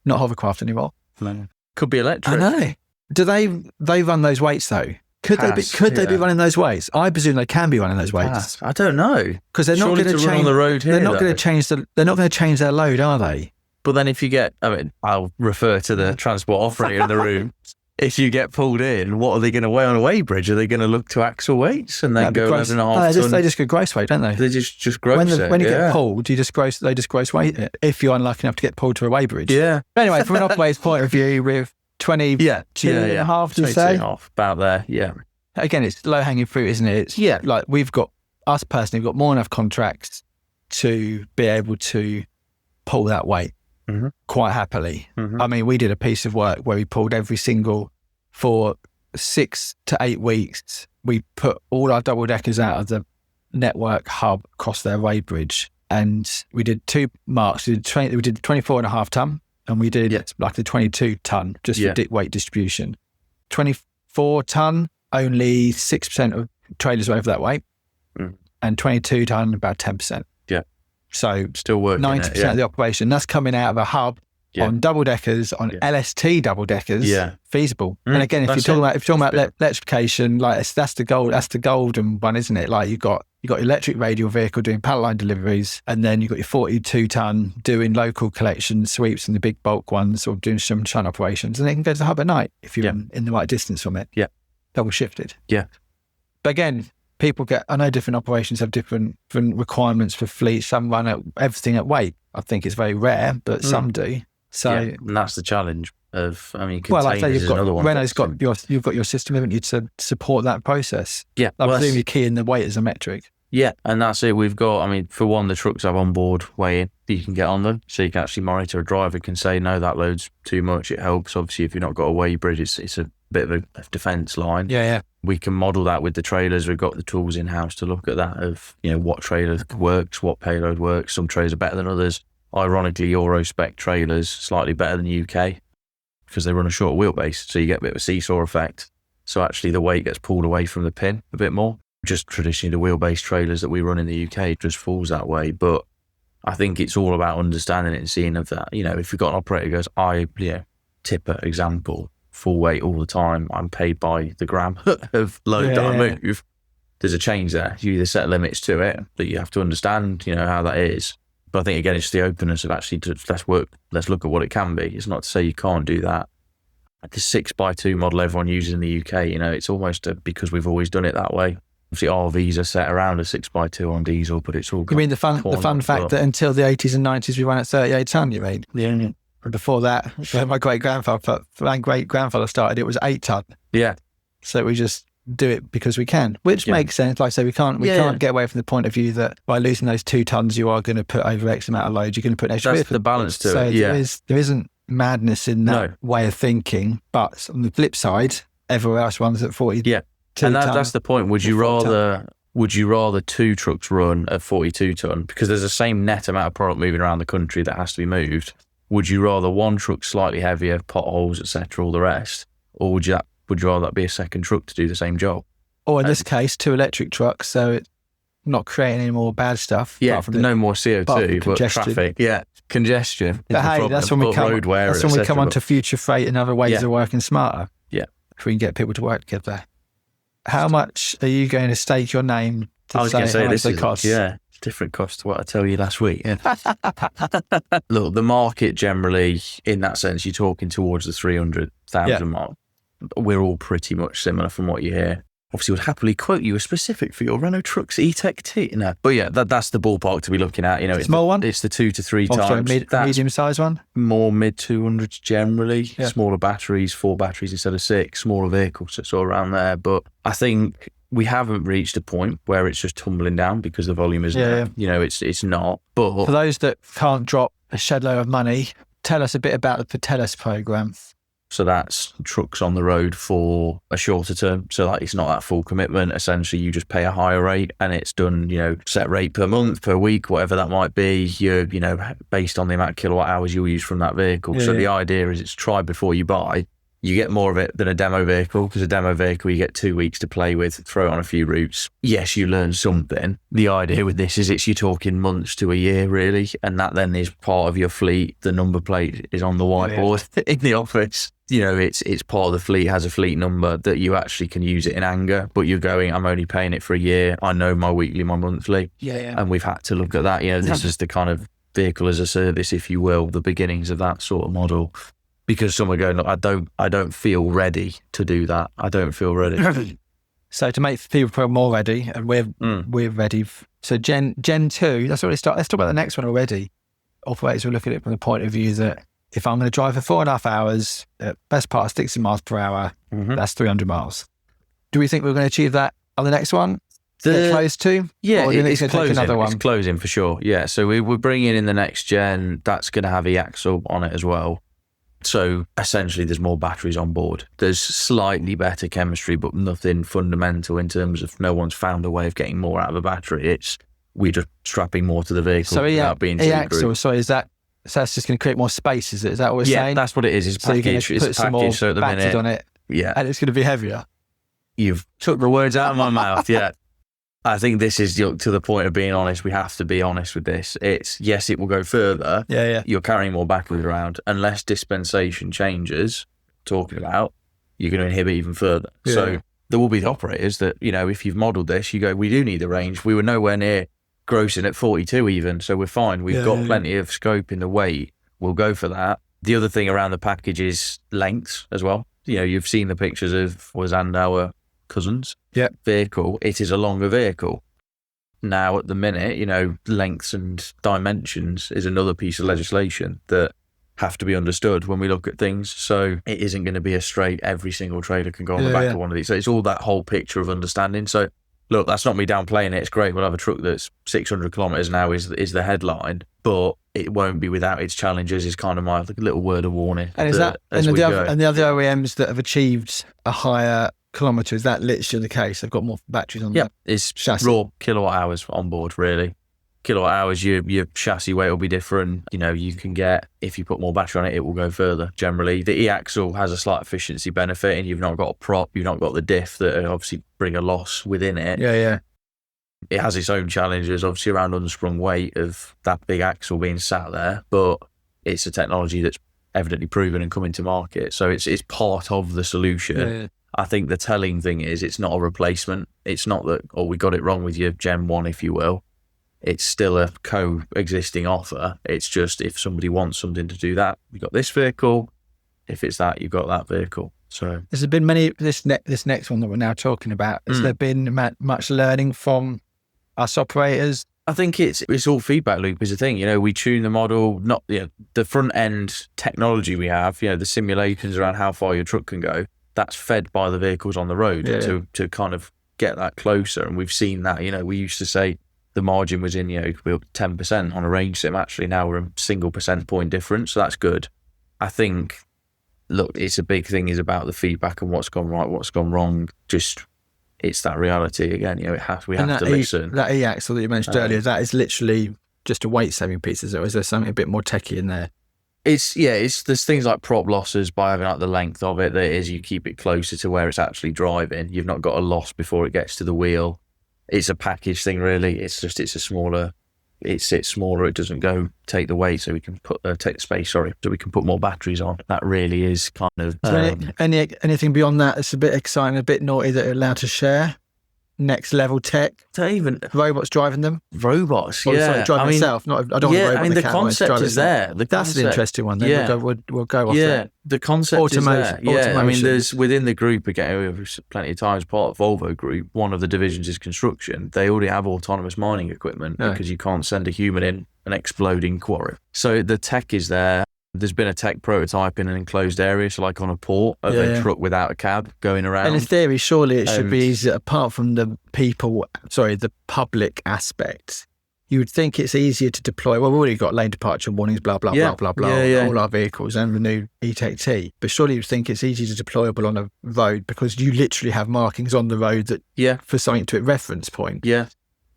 not hovercraft anymore. No. Could be electric. I know. Do they run those weights though? Could they be running those weights? I presume they can be running those weights. I don't know, because they're not going to run change on the road here. They're not going to change they're not going to change their load, are they? But then if you get, I'll refer to the transport operator in the room. If you get pulled in, what are they going to weigh on a weighbridge? Are they going to look to axle weights and then go 11.5 ton? They just go gross weight, don't they? They just gross it. When you get pulled, they just gross weight it if you're unlucky enough to get pulled to a weighbridge. Yeah. But anyway, from an operator's point of view, with 22 and a half, do you say? 22.5, about there, yeah. Again, it's low-hanging fruit, isn't it? It's like we've got more than enough contracts to be able to pull that weight quite happily. I mean, we did a piece of work where we pulled for 6 to 8 weeks, we put all our double-deckers out of the network hub across their weighbridge, and we did 2 marks. We did 24.5 ton, and we did like the 22 ton, just for weight distribution. 24 ton, only 6% of trailers were over that weight, and 22 ton, about 10%. Yeah. So still working 90% of the operation. That's coming out of a hub on double-deckers, on LST double-deckers, feasible. And again, if you're talking about electrification, like that's the golden one, isn't it? Like you've got electric radial vehicle doing pallet line deliveries, and then you've got your 42 ton doing local collection sweeps and the big bulk ones, or doing some shunt operations, and they can go to the hub at night if you're in the right distance from it. Yeah. Double shifted. Yeah. But again, I know different operations have different requirements for fleets. Some run everything at weight. I think it's very rare, but some do. So, and that's the challenge of, containers like I say, is another one. Renault's you've got your system, haven't you, to support that process? Yeah. I presume you're keying the weight as a metric. Yeah, and that's it. We've got, for one, the trucks have onboard weighing that you can get on them, so you can actually monitor. A driver can say, no, that load's too much. It helps. Obviously, if you've not got a weigh bridge, it's a bit of a defence line. Yeah. We can model that with the trailers. We've got the tools in-house to look at that of, what trailer works, what payload works. Some trailers are better than others. Ironically, Euro spec trailers slightly better than UK because they run a short wheelbase, so you get a bit of a seesaw effect. So actually the weight gets pulled away from the pin a bit more. Just traditionally the wheelbase trailers that we run in the UK just falls that way. But I think it's all about understanding it and seeing of that. If you've got an operator who goes, I tipper example, full weight all the time, I'm paid by the gram of load that I move. There's a change there. You either set limits to it that you have to understand, how that is. But I think, again, it's the openness of actually, let's look at what it can be. It's not to say you can't do that. The 6x2 model everyone uses in the UK, it's almost because we've always done it that way. Obviously, RVs are set around a 6x2 on diesel, but it's all... You mean the fun fact that until the 80s and 90s we ran at 38 ton, you mean? Yeah. And before that, when my great-grandfather started, it was 8 ton. Yeah. So we just do it because we can, which makes sense. Like I say, we can't get away from the point of view that by losing those 2 tons, you are going to put over X amount of load. You're going to put an extra. That's the balance to it. So there isn't madness in that way of thinking. But on the flip side, everywhere else runs at 40. Yeah, and that's the point. Would you rather 2 trucks run at 42 ton because there's the same net amount of product moving around the country that has to be moved? Would you rather 1 truck slightly heavier, potholes, etc., all the rest, or would you rather that be a second truck to do the same job? Or in this case, 2 electric trucks, so it's not creating any more bad stuff. Yeah, no more CO2, but traffic. Yeah, congestion. But hey, that's when we come on to future freight and other ways of working smarter. Yeah. If we can get people to work together. How much are you going to stake your name to say how much they cost? Yeah, different cost to what I tell you last week. Yeah. Look, the market generally, in that sense, you're talking towards the 300,000 mark. We're all pretty much similar from what you hear. Obviously, would happily quote you a specific for your Renault Trucks E-Tech T. No, but yeah, that's the ballpark to be looking at. Small one? It's the 2 to 3 times. Medium-sized one? More mid-200s generally. Yeah. Smaller batteries, 4 batteries instead of 6. Smaller vehicles, so it's all around there. But I think we haven't reached a point where it's just tumbling down because the volume isn't there. It's not. But for those that can't drop a shed load of money, tell us a bit about the Patelis program. So that's trucks on the road for a shorter term. So like it's not that full commitment. Essentially, you just pay a higher rate and it's done, set rate per month, per week, whatever that might be. You're, based on the amount of kilowatt hours you'll use from that vehicle. So the idea is it's try before you buy. You get more of it than a demo vehicle, because a demo vehicle you get 2 weeks to play with, throw it on a few routes. Yes, you learn something. The idea with this is you're talking months to a year, really, and that then is part of your fleet. The number plate is on the whiteboard in the office. You know, it's part of the fleet, has a fleet number that you actually can use it in anger, but you're going, I'm only paying it for a year. I know my weekly, my monthly. And we've had to look at that. You know, this is the kind of vehicle as a service, if you will, the beginnings of that sort of model. Because some are going, look, I don't feel ready to do that. I don't feel ready. So to make people feel more ready, and we're ready. So Gen 2, that's already started. Let's talk about the next one already. Operators will look at it from the point of view that if I'm going to drive for 4.5 hours at best part of 60 miles per hour, that's 300 miles. Do we think we're going to achieve that on the next one? Get close to? Yeah, it's closing. Another one? It's closing for sure. Yeah, so we're bringing in the next gen. That's going to have e-axle on it as well. So essentially there's more batteries on board. There's slightly better chemistry, but nothing fundamental in terms of no one's found a way of getting more out of a battery. We're just strapping more to the vehicle without being too e-axle, so that's just going to create more space, is it? Is that what we're saying? Yeah, that's what it is. It's package. It's put some more so at the minute on it. Yeah. And it's going to be heavier. You've took the words out of my mouth, yeah. I think this is to the point of being honest. We have to be honest with this. Yes, it will go further. Yeah. You're carrying more batteries around. Unless dispensation changes, you're going to inhibit even further. Yeah. So there will be the operators that, you know, if you've modelled this, you go, we do need the range. We were nowhere near grossing at 42 even, so we're fine. We've got plenty of scope in the weight. We'll go for that. The other thing around the package is lengths as well. You know, you've seen the pictures of our cousins vehicle. It is a longer vehicle. Now at the minute, you know, lengths and dimensions is another piece of legislation that have to be understood when we look at things. So it isn't going to be a straight, every single trailer can go on the back of one of these. So it's all that whole picture of understanding. So look, that's not me downplaying it. It's great. We'll have a truck that's 600 kilometres now is the headline, but it won't be without its challenges, is kind of my little word of warning. And is that, and the other OEMs that have achieved a higher kilometre, is that literally the case? They've got more batteries on the it's chassis. Raw kilowatt hours on board, really. Kilowatt hours, your chassis weight will be different. You know, you can get, if you put more battery on it, it will go further. Generally, the e-axle has a slight efficiency benefit, and you've not got a prop, you've not got the diff that obviously bring a loss within it. Yeah. It has its own challenges, obviously, around unsprung weight of that big axle being sat there, but it's a technology that's evidently proven and coming to market. So it's part of the solution. Yeah. I think the telling thing is it's not a replacement. It's not that, we got it wrong with your Gen 1, if you will. It's still a coexisting offer. It's just if somebody wants something to do that, you've got this vehicle. If it's that, you've got that vehicle. So there's been this next one that we're now talking about. Has there been much learning from us operators? I think it's all feedback loop is the thing. You know, we tune the model, not the front end technology we have. You know, the simulations around how far your truck can go. That's fed by the vehicles on the road to kind of get that closer. And we've seen that. You know, we used to say the margin was in, we were 10% on a range sim. Actually, now we're a single percent point difference. So that's good. I think, look, it's a big thing is about the feedback and what's gone right, what's gone wrong. Just, it's that reality again. You know, we have to listen. That e-axle that you mentioned earlier, that is literally just a weight saving piece, is it? Or is there something a bit more techie in there? There's things like prop losses by having like the length of it. That is, you keep it closer to where it's actually driving. You've not got a loss before it gets to the wheel. It's a package thing, really. It's smaller. It sits smaller. It doesn't go take the weight, so we can take the space. So we can put more batteries on. That really is kind of. Anything beyond that that's a bit exciting, a bit naughty that you're allowed to share? Next level tech. To even robots driving them. Robots, driving itself. I don't want a robot. The concept is there. That's an interesting one. Then we'll go off that. The concept is there. Automation. I mean, there's within the group again. Plenty of times, part of Volvo Group. One of the divisions is construction. They already have autonomous mining equipment because you can't send a human in an exploding quarry. So the tech is there. There's been a tech prototype in an enclosed area, so like on a port of a truck without a cab going around. And in theory, surely it should be easier, apart from the public aspect. You would think it's easier to deploy. Well, we've already got lane departure warnings, blah, blah, blah, blah, blah, all our vehicles and the new E-Tech T. But surely you'd think it's easier to deployable on a road because you literally have markings on the road that for something to a reference point. Yeah.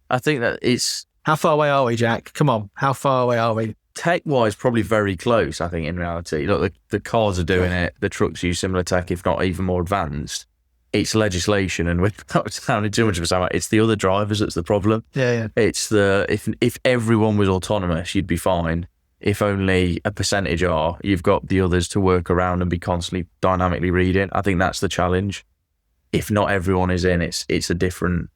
I think that it's... How far away are we, Jack? Come on. How far away are we? Tech-wise, probably very close, I think, in reality. Look, the cars are doing it. The trucks use similar tech, if not even more advanced. It's legislation, and without sounding too much of a sound, it's the other drivers that's the problem. Yeah. It's if everyone was autonomous, you'd be fine. If only a percentage are, you've got the others to work around and be constantly dynamically reading. I think that's the challenge. If not everyone is in, it's a different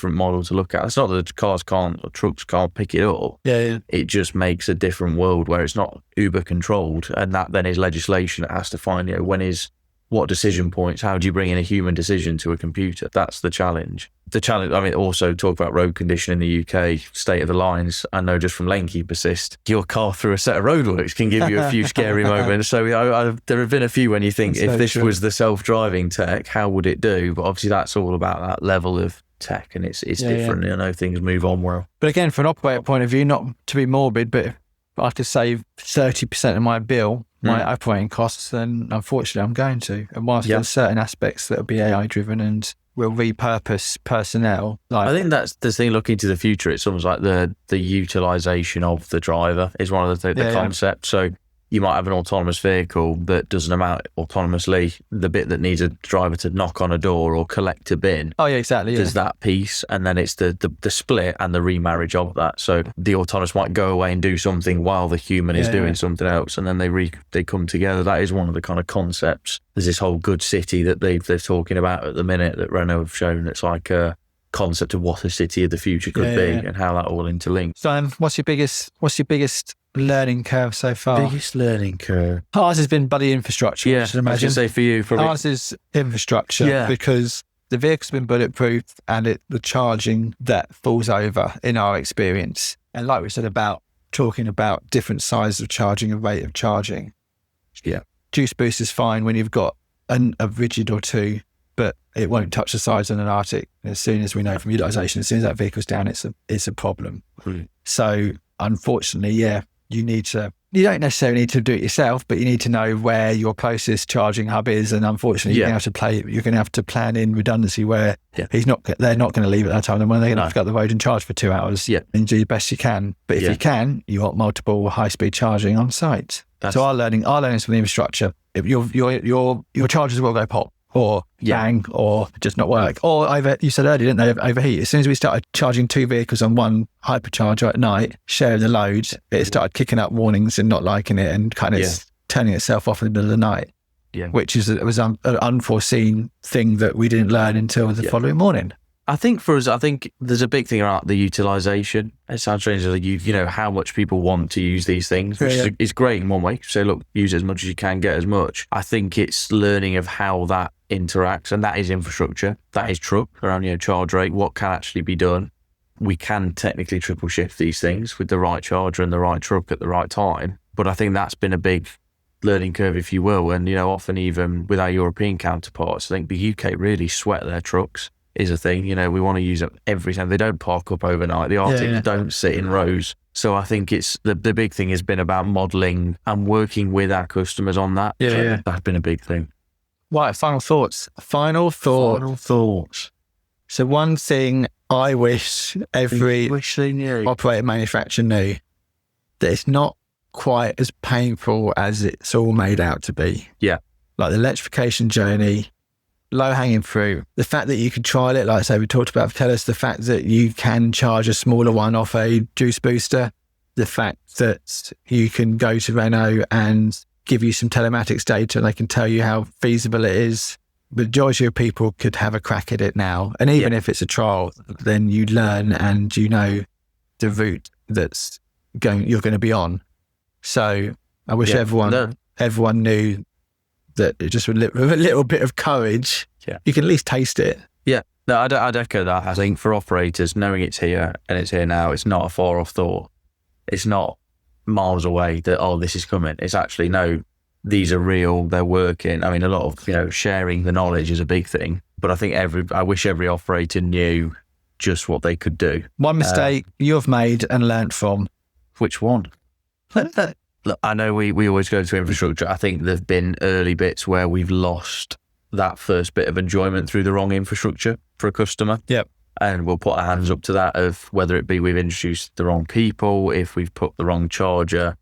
model to look at. It's not that cars can't or trucks can't pick it up. Yeah. It just makes a different world where it's not uber controlled, and that then is legislation that has to find, what decision points, how do you bring in a human decision to a computer? That's the challenge. Also talk about road condition in the UK, state of the lines. I know just from lane keep assist, your car through a set of roadworks can give you a few scary moments. So there have been a few when you think, if this was the self-driving tech, how would it do? But obviously that's all about that level of tech, and it's different. I know things move on well. But again, from an operator point of view, not to be morbid, but if I could save 30% of my bill, my operating costs, then unfortunately I'm going to. And whilst there's certain aspects that will be AI driven and will repurpose personnel. I think that's the thing, looking to the future. It's almost like the utilisation of the driver is one of the concepts. So you might have an autonomous vehicle that does an amount autonomously, the bit that needs a driver to knock on a door or collect a bin. Oh, yeah, exactly. There's that piece, and then it's the split and the remarriage of that. So the autonomous might go away and do something while the human is doing something else, and then they come together. That is one of the kind of concepts. There's this whole good city that they're talking about at the minute that Renault have shown. It's like a concept of what a city of the future could be and how that all interlinks. So what's your biggest learning curve so far? Biggest learning curve. Ours has been bloody infrastructure. Yeah, I was going to say for you. Probably. Ours is infrastructure because the vehicle's been bulletproof and the charging that falls over in our experience. And like we said about talking about different sizes of charging and rate of charging. Yeah. Juice boost is fine when you've got a rigid or two, but it won't touch the size on an Arctic. As soon as we know from utilisation, as soon as that vehicle's down, it's a problem. So unfortunately, you don't necessarily need to do it yourself, but you need to know where your closest charging hub is. And unfortunately, you're going to have to plan in redundancy where they're not going to leave at that time. And when they're going to have to go up the road and charge for 2 hours, and do the best you can. But if you can, you want multiple high-speed charging on site. So our learning is from the infrastructure. If your chargers will go pop or bang or just not work. Or you said earlier, didn't they, overheat? As soon as we started charging 2 vehicles on one hypercharger at night, sharing the load, it started kicking up warnings and not liking it and kind of turning itself off in the middle of the night, which was an unforeseen thing that we didn't learn until the following morning. I think for us, there's a big thing about the utilisation. It sounds strange that how much people want to use these things, which is great in one way. So look, use as much as you can, get as much. I think it's learning of how that interacts, and that is infrastructure. That is truck around charge rate. What can actually be done? We can technically triple shift these things with the right charger and the right truck at the right time. But I think that's been a big learning curve, if you will. And often even with our European counterparts, I think the UK really sweat their trucks. Is a thing, we want to use it every time. They don't park up overnight. The Arctics don't sit in rows. So I think it's the big thing has been about modelling and working with our customers on that. That's been a big thing. Right, final thoughts. So one thing I wish every operator manufacturer knew, that it's not quite as painful as it's all made out to be. Yeah. Like the electrification journey, low-hanging fruit. The fact that you can trial it, like I say, we talked about, tell us the fact that you can charge a smaller one off a juice booster, the fact that you can go to Renault and give you some telematics data and they can tell you how feasible it is. The majority of people could have a crack at it now. And even if it's a trial, then you learn and the route you're going to be on. So I wish everyone knew that just with a little bit of courage, you can at least taste it. Yeah, no, I'd echo that. I think for operators, knowing it's here and it's here now, it's not a far off thought. It's not miles away that, this is coming. It's actually, no, these are real, they're working. I mean, a lot of, sharing the knowledge is a big thing, but I think I wish every operator knew just what they could do. One mistake you've made and learnt from. Which one? Look, I know we always go to infrastructure. I think there've been early bits where we've lost that first bit of enjoyment through the wrong infrastructure for a customer. Yep. And we'll put our hands up to that of whether it be we've introduced the wrong people, if we've put the wrong charger,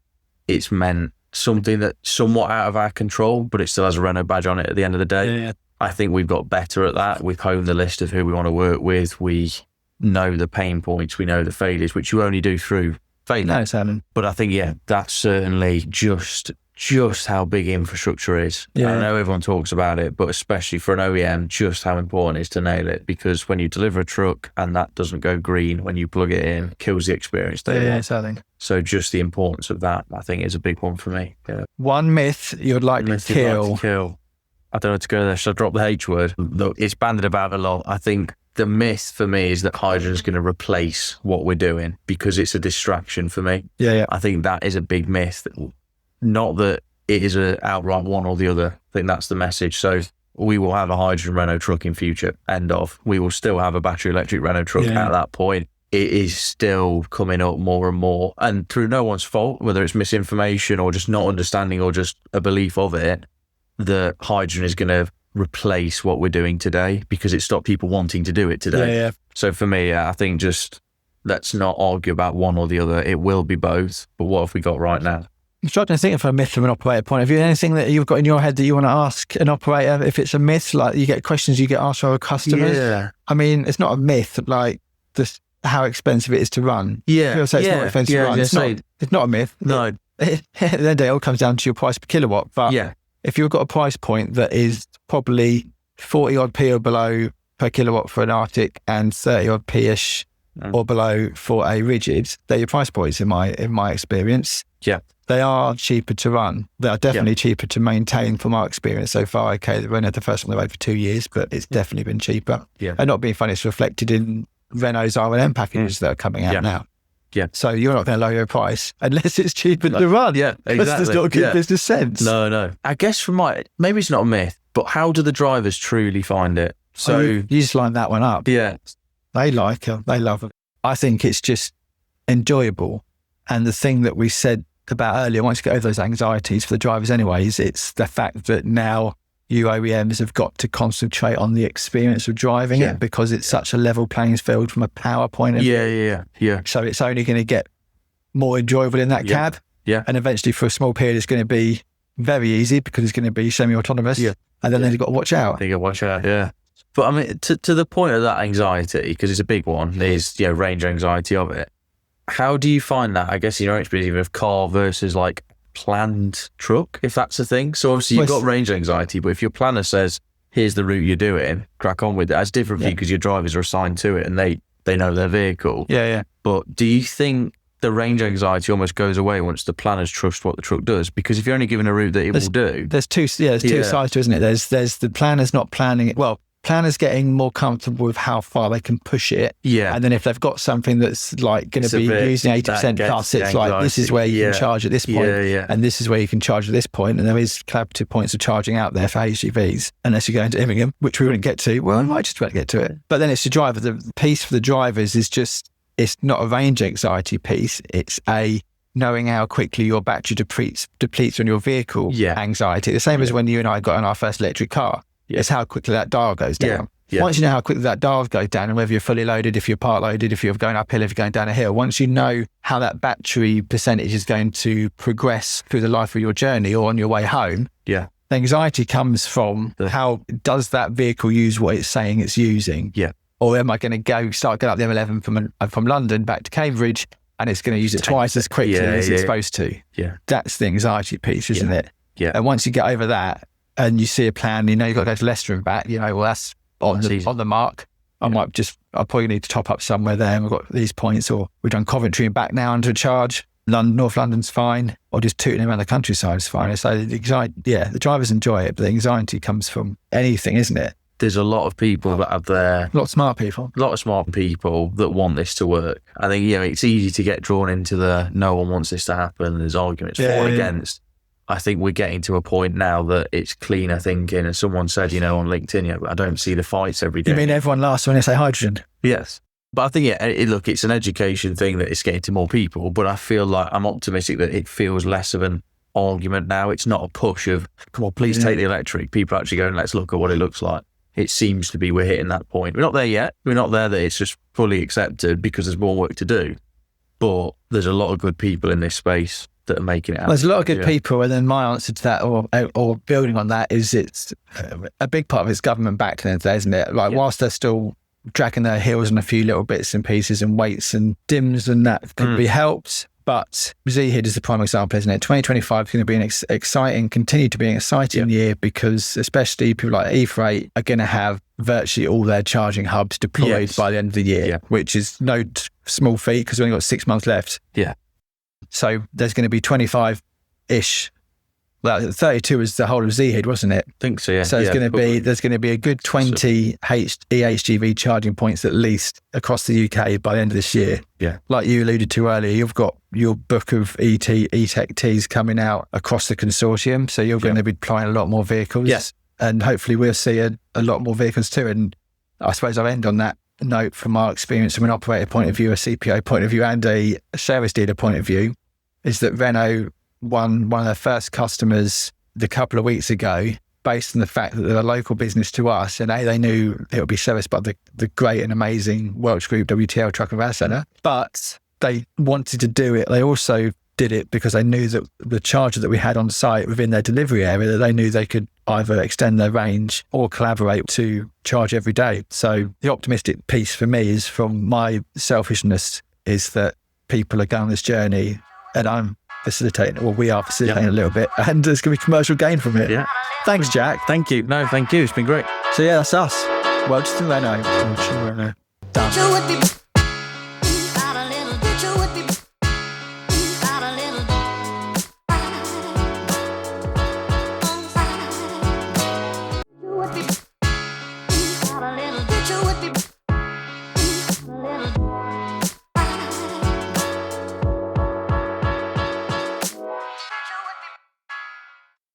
it's meant something that's somewhat out of our control, but it still has a Renault badge on it at the end of the day. Yeah. I think we've got better at that. We've honed the list of who we want to work with. We know the pain points. We know the failures, which you only do through failing. No, Simon. But I think, that's certainly just how big infrastructure is. Yeah. I know everyone talks about it, but especially for an OEM, just how important it is to nail it. Because when you deliver a truck and that doesn't go green when you plug it in, it kills the experience. Exactly. So just the importance of that, I think, is a big one for me. Yeah. One myth you'd like to kill. I don't know how to go there. Should I drop the H word? Look, it's bandied about a lot. I think the myth for me is that hydrogen is going to replace what we're doing because it's a distraction for me. Yeah. I think that is a big myth. Not that it is an outright one or the other. I think that's the message. So we will have a hydrogen Renault truck in future. End of. We will still have a battery electric Renault truck at that point. It is still coming up more and more. And through no one's fault, whether it's misinformation or just not understanding or just a belief of it, that hydrogen is going to replace what we're doing today because it stopped people wanting to do it today. Yeah. So for me, I think just let's not argue about one or the other. It will be both. But what have we got right now? I'm trying to think of a myth from an operator point of view. Anything that you've got in your head that you want to ask an operator, if it's a myth, like you get questions you get asked from our customers. Yeah. I mean, it's not a myth, like this, how expensive it is to run. Yeah. People say it's not expensive to run. It's not a myth. No. At the end of the day, it all comes down to your price per kilowatt. But if you've got a price point that is probably 40 odd p or below per kilowatt for an Arctic and 30 odd p-ish or below for a rigid, they're your price points in my experience. Yeah. They are cheaper to run. They are definitely cheaper to maintain from our experience so far. Okay, the Renault, the first one they rode for 2 years, but it's definitely been cheaper. Yeah. And not being funny, it's reflected in Renault's R&M packages that are coming out now. Yeah. So you're not going to lower your price unless it's cheaper to run. Yeah, exactly. That's not good business sense. No. I guess from maybe it's not a myth, but how do the drivers truly find it? So you just line that one up. Yeah. They like it. They love it. I think it's just enjoyable. And the thing that we said about earlier, once you get over those anxieties for the drivers anyways, it's the fact that now you OEMs have got to concentrate on the experience of driving it because it's such a level playing field from a power point of view. Yeah. So it's only going to get more enjoyable in that cab. Yeah. And eventually for a small period, it's going to be very easy because it's going to be semi-autonomous. Yeah. And then they've got to watch out. They got to watch out, yeah. But I mean, to the point of that anxiety, because it's a big one, is range anxiety of it. How do you find that? I guess in your experience, even of car versus like planned truck, if that's a thing. So obviously you've got range anxiety, but if your planner says, here's the route you're doing, crack on with it, that's different for you because your drivers are assigned to it and they know their vehicle. Yeah. But do you think the range anxiety almost goes away once the planners trust what the truck does? Because if you're only given a route that it will do. There's two sides to it, isn't it? There's the planners not planning it. Well, planners getting more comfortable with how far they can push it. Yeah. And then if they've got something that's like going to be using 80% plus, it's like, this is where you can charge at this point. And this is where you can charge at this point. And there is collaborative points of charging out there for HGVs, unless you're going to Immingham, which we wouldn't get to. Well, we might just about to get to it. But then it's the driver. The piece for the drivers is just, it's not a range anxiety piece. It's a knowing how quickly your battery depletes on your vehicle anxiety. The same as when you and I got on our first electric car. It's how quickly that dial goes down. Once you know how quickly that dial goes down and whether you're fully loaded, if you're part loaded, if you're going uphill, if you're going down a hill, once you know how that battery percentage is going to progress through the life of your journey or on your way home, the anxiety comes from how does that vehicle use what it's saying it's using? Or am I going to start getting up the M11 from London back to Cambridge and it's going to use it twice as quickly as it's supposed to? That's the anxiety piece, isn't it? And once you get over that, and you see a plan, you know you've got to go to Leicester and back, well, that's on the mark. I'll probably need to top up somewhere there and we've got these points, or we've done Coventry and back now under a charge. North London's fine, or just tooting around the countryside is fine. So the anxiety, the drivers enjoy it, but the anxiety comes from anything, isn't it? There's a lot of people that have a lot of smart people that want this to work. I think, it's easy to get drawn into no one wants this to happen. There's arguments for and against. I think we're getting to a point now that it's cleaner thinking. And someone said, on LinkedIn, I don't see the fights every day. You mean everyone laughs when they say hydrogen? Yes. But I think, it's an education thing that it's getting to more people. But I feel like I'm optimistic that it feels less of an argument now. It's not a push of, come on, please take the electric. People are actually going, let's look at what it looks like. it seems to be we're hitting that point. We're not there yet. We're not there that it's just fully accepted because there's more work to do. But there's a lot of good people in this space that are making it happen. There's a lot of good people, and then my answer to that, or building on that, is it's a big part of it's government backed, isn't it? Like whilst they're still dragging their heels on a few little bits and pieces and weights and dims and that could be helped. But ZHID is the prime example, isn't it? 2025 is going to be an continue to be an exciting year, because especially people like E-Freight are going to have virtually all their charging hubs deployed by the end of the year, which is no small feat because we've only got 6 months left. Yeah. So there's going to be 25-ish. Well, 32 was the whole of ZHID, wasn't it? I think so, yeah. So there's going to be a good 20 EHGV charging points at least across the UK by the end of this year. Yeah. Like you alluded to earlier, you've got your book of E-Tech Ts coming out across the consortium. So you're going to be deploying a lot more vehicles. Yes. And hopefully we'll see a lot more vehicles too. And I suppose I'll end on that note from our experience from an operator point of view, a CPO point of view, and a service dealer point of view, is that Renault won one of their first customers a couple of weeks ago based on the fact that they're a local business to us, and they knew it would be serviced by the great and amazing Welch Group WTL Truck and Van Centre, but they wanted to do it. They also did it because they knew that the charger that we had on site within their delivery area, that they knew they could either extend their range or collaborate to charge every day. So the optimistic piece for me is, from my selfishness, is that people are going on this journey, and I'm facilitating, or we are facilitating a little bit, and there's going to be commercial gain from it. Yeah. Thanks, Jack. Thank you. No, thank you. It's been great. So yeah, that's us. Welch to Renault. Done.